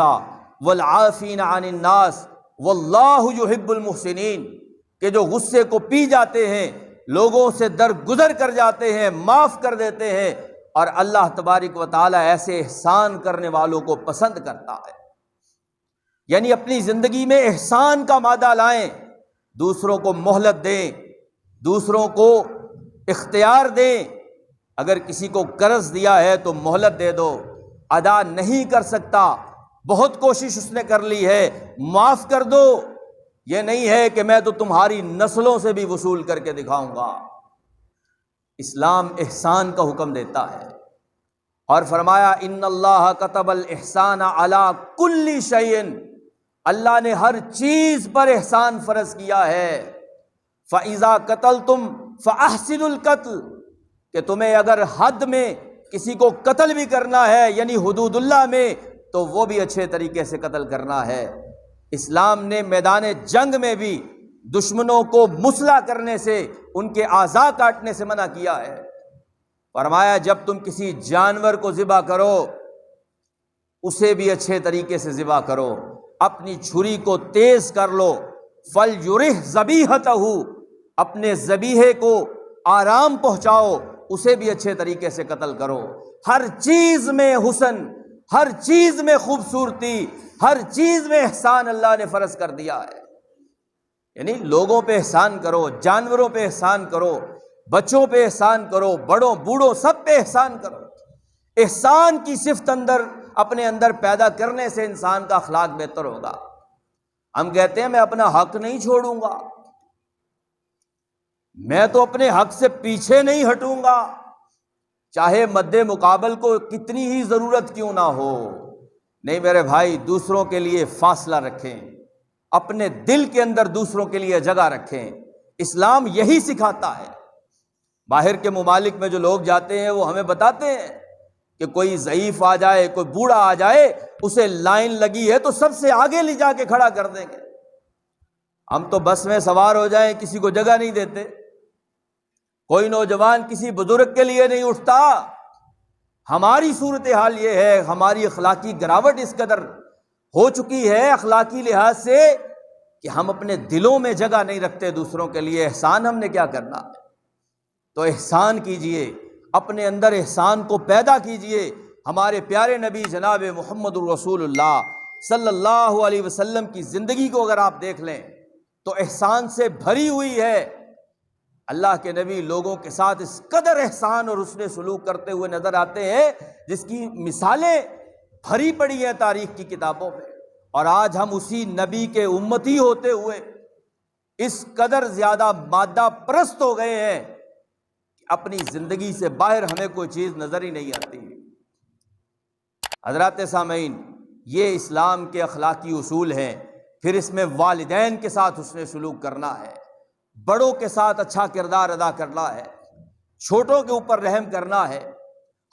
Speaker 2: والعافین عن الناس واللہ یحب المحسنین، کہ جو غصے کو پی جاتے ہیں، لوگوں سے درگزر کر جاتے ہیں، معاف کر دیتے ہیں، اور اللہ تبارک و تعالیٰ ایسے احسان کرنے والوں کو پسند کرتا ہے۔ یعنی اپنی زندگی میں احسان کا مادہ لائیں، دوسروں کو مہلت دیں، دوسروں کو اختیار دیں۔ اگر کسی کو قرض دیا ہے تو مہلت دے دو، ادا نہیں کر سکتا، بہت کوشش اس نے کر لی ہے، معاف کر دو۔ یہ نہیں ہے کہ میں تو تمہاری نسلوں سے بھی وصول کر کے دکھاؤں گا۔ اسلام احسان کا حکم دیتا ہے اور فرمایا ان اللہ کتب الاحسان علی کل شیء، اللہ نے ہر چیز پر احسان فرض کیا ہے۔ فَإِذَا قَتَلْتُمْ فَأَحْسِنُوا الْقَتْلَ، کہ تمہیں اگر حد میں کسی کو قتل بھی کرنا ہے یعنی حدود اللہ میں، تو وہ بھی اچھے طریقے سے قتل کرنا ہے۔ اسلام نے میدان جنگ میں بھی دشمنوں کو مسلح کرنے سے، ان کے اعضاء کاٹنے سے منع کیا ہے۔ فرمایا جب تم کسی جانور کو ذبح کرو اسے بھی اچھے طریقے سے ذبح کرو، اپنی چھری کو تیز کر لو، فَلْيُرِحْ ذَبِیحَتَهُ، اپنے ذبیحے کو آرام پہنچاؤ، اسے بھی اچھے طریقے سے قتل کرو۔ ہر چیز میں حسن، ہر چیز میں خوبصورتی، ہر چیز میں احسان اللہ نے فرض کر دیا ہے۔ یعنی لوگوں پہ احسان کرو، جانوروں پہ احسان کرو، بچوں پہ احسان کرو، بڑوں بوڑھوں سب پہ احسان کرو۔ احسان کی صفت اپنے اندر پیدا کرنے سے انسان کا اخلاق بہتر ہوگا۔ ہم کہتے ہیں میں اپنا حق نہیں چھوڑوں گا، میں تو اپنے حق سے پیچھے نہیں ہٹوں گا، چاہے مد مقابل کو کتنی ہی ضرورت کیوں نہ ہو۔ نہیں میرے بھائی، دوسروں کے لیے فاصلہ رکھیں، اپنے دل کے اندر دوسروں کے لیے جگہ رکھیں۔ اسلام یہی سکھاتا ہے۔ باہر کے ممالک میں جو لوگ جاتے ہیں وہ ہمیں بتاتے ہیں کہ کوئی ضعیف آ جائے، کوئی بوڑھا آ جائے، اسے لائن لگی ہے تو سب سے آگے لے جا کے کھڑا کر دیں گے۔ ہم تو بس میں سوار ہو جائیں کسی کو جگہ نہیں دیتے، کوئی نوجوان کسی بزرگ کے لیے نہیں اٹھتا، ہماری صورتحال یہ ہے، ہماری اخلاقی گراوٹ اس قدر ہو چکی ہے اخلاقی لحاظ سے کہ ہم اپنے دلوں میں جگہ نہیں رکھتے دوسروں کے لیے۔ احسان ہم نے کیا کرنا ہے؟ تو احسان کیجئے، اپنے اندر احسان کو پیدا کیجئے۔ ہمارے پیارے نبی جناب محمد الرسول اللہ صلی اللہ علیہ وسلم کی زندگی کو اگر آپ دیکھ لیں تو احسان سے بھری ہوئی ہے۔ اللہ کے نبی لوگوں کے ساتھ اس قدر احسان اور حسن سلوک کرتے ہوئے نظر آتے ہیں جس کی مثالیں بھری پڑی ہیں تاریخ کی کتابوں میں، اور آج ہم اسی نبی کے امتی ہوتے ہوئے اس قدر زیادہ مادہ پرست ہو گئے ہیں کہ اپنی زندگی سے باہر ہمیں کوئی چیز نظر ہی نہیں آتی۔ حضرات سامعین، یہ اسلام کے اخلاقی اصول ہیں۔ پھر اس میں والدین کے ساتھ حسن سلوک کرنا ہے، بڑوں کے ساتھ اچھا کردار ادا کرنا ہے، چھوٹوں کے اوپر رحم کرنا ہے۔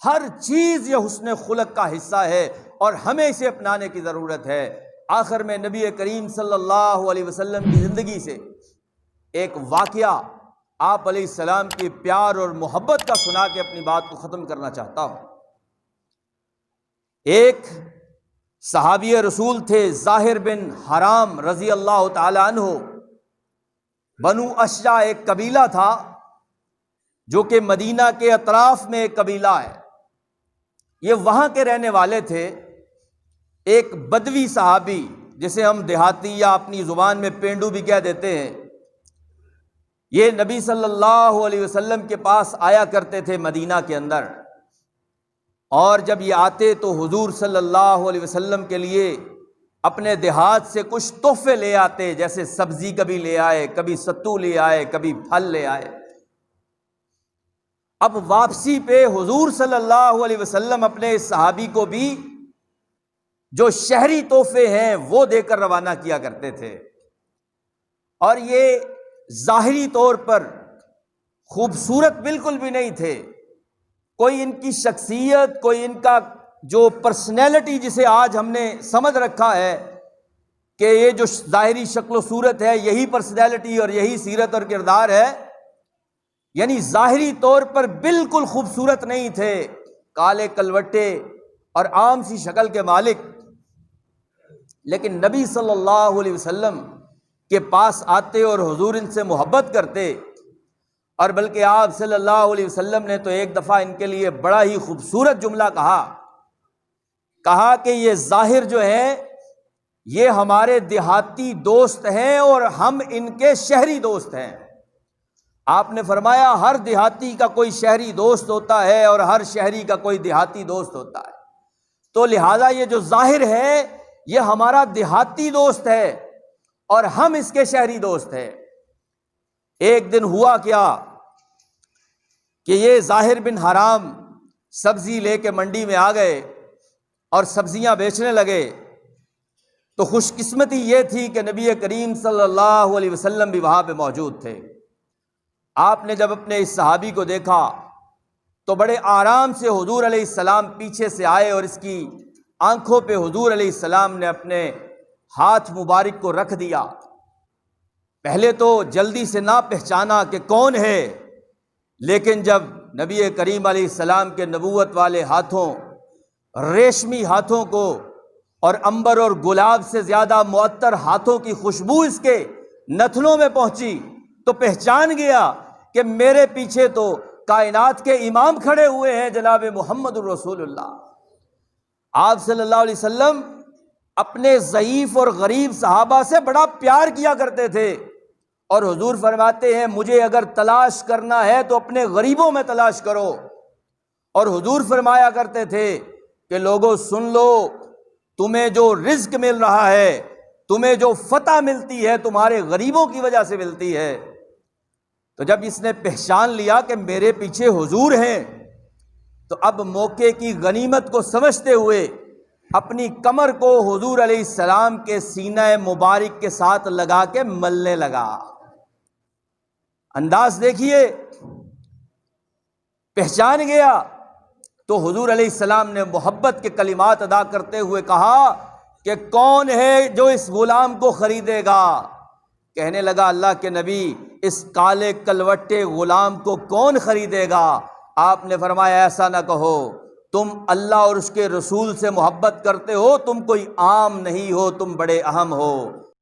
Speaker 2: ہر چیز یہ حسن خلق کا حصہ ہے اور ہمیں اسے اپنانے کی ضرورت ہے۔ آخر میں نبی کریم صلی اللہ علیہ وسلم کی زندگی سے ایک واقعہ آپ علیہ السلام کی پیار اور محبت کا سنا کے اپنی بات کو ختم کرنا چاہتا ہوں۔ ایک صحابی رسول تھے ظاہر بن حرام رضی اللہ تعالی عنہ۔ بنو اشجع ایک قبیلہ تھا جو کہ مدینہ کے اطراف میں ایک قبیلہ ہے، یہ وہاں کے رہنے والے تھے۔ ایک بدوی صحابی جسے ہم دیہاتی یا اپنی زبان میں پینڈو بھی کہہ دیتے ہیں، یہ نبی صلی اللہ علیہ وسلم کے پاس آیا کرتے تھے مدینہ کے اندر، اور جب یہ آتے تو حضور صلی اللہ علیہ وسلم کے لیے اپنے دیہات سے کچھ تحفے لے آتے، جیسے سبزی کبھی لے آئے، کبھی ستو لے آئے، کبھی پھل لے آئے۔ اب واپسی پہ حضور صلی اللہ علیہ وسلم اپنے اس صحابی کو بھی جو شہری تحفے ہیں وہ دے کر روانہ کیا کرتے تھے، اور یہ ظاہری طور پر خوبصورت بالکل بھی نہیں تھے۔ کوئی ان کی شخصیت، کوئی ان کا جو پرسنالٹی جسے آج ہم نے سمجھ رکھا ہے کہ یہ جو ظاہری شکل و صورت ہے یہی پرسنالٹی اور یہی سیرت اور کردار ہے، یعنی ظاہری طور پر بالکل خوبصورت نہیں تھے، کالے کلوٹے اور عام سی شکل کے مالک۔ لیکن نبی صلی اللہ علیہ وسلم کے پاس آتے اور حضور ان سے محبت کرتے، اور بلکہ آپ صلی اللہ علیہ وسلم نے تو ایک دفعہ ان کے لیے بڑا ہی خوبصورت جملہ کہا کہ یہ ظاہر جو ہے یہ ہمارے دیہاتی دوست ہیں اور ہم ان کے شہری دوست ہیں۔ آپ نے فرمایا ہر دیہاتی کا کوئی شہری دوست ہوتا ہے اور ہر شہری کا کوئی دیہاتی دوست ہوتا ہے، تو لہذا یہ جو ظاہر ہے یہ ہمارا دیہاتی دوست ہے اور ہم اس کے شہری دوست ہیں۔ ایک دن ہوا کیا کہ یہ ظاہر بن حرام سبزی لے کے منڈی میں آ گئے اور سبزیاں بیچنے لگے، تو خوش قسمتی یہ تھی کہ نبی کریم صلی اللہ علیہ وسلم بھی وہاں پہ موجود تھے۔ آپ نے جب اپنے اس صحابی کو دیکھا تو بڑے آرام سے حضور علیہ السلام پیچھے سے آئے اور اس کی آنکھوں پہ حضور علیہ السلام نے اپنے ہاتھ مبارک کو رکھ دیا۔ پہلے تو جلدی سے نہ پہچانا کہ کون ہے، لیکن جب نبی کریم علیہ السلام کے نبوت والے ہاتھوں، ریشمی ہاتھوں کو اور عنبر اور گلاب سے زیادہ معطر ہاتھوں کی خوشبو اس کے نتھنوں میں پہنچی تو پہچان گیا کہ میرے پیچھے تو کائنات کے امام کھڑے ہوئے ہیں جناب محمد الرسول اللہ۔ آپ صلی اللہ علیہ وسلم اپنے ضعیف اور غریب صحابہ سے بڑا پیار کیا کرتے تھے، اور حضور فرماتے ہیں مجھے اگر تلاش کرنا ہے تو اپنے غریبوں میں تلاش کرو، اور حضور فرمایا کرتے تھے کہ لوگوں سن لو، تمہیں جو رزق مل رہا ہے، تمہیں جو فتح ملتی ہے تمہارے غریبوں کی وجہ سے ملتی ہے۔ تو جب اس نے پہچان لیا کہ میرے پیچھے حضور ہیں تو اب موقع کی غنیمت کو سمجھتے ہوئے اپنی کمر کو حضور علیہ السلام کے سینہ مبارک کے ساتھ لگا کے ملنے لگا۔ انداز دیکھیے، پہچان گیا تو حضور علیہ السلام نے محبت کے کلمات ادا کرتے ہوئے کہا کہ کون ہے جو اس غلام کو خریدے گا؟ کہنے لگا اللہ کے نبی اس کالے کلوٹے غلام کو کون خریدے گا؟ آپ نے فرمایا ایسا نہ کہو، تم اللہ اور اس کے رسول سے محبت کرتے ہو، تم کوئی عام نہیں ہو، تم بڑے اہم ہو۔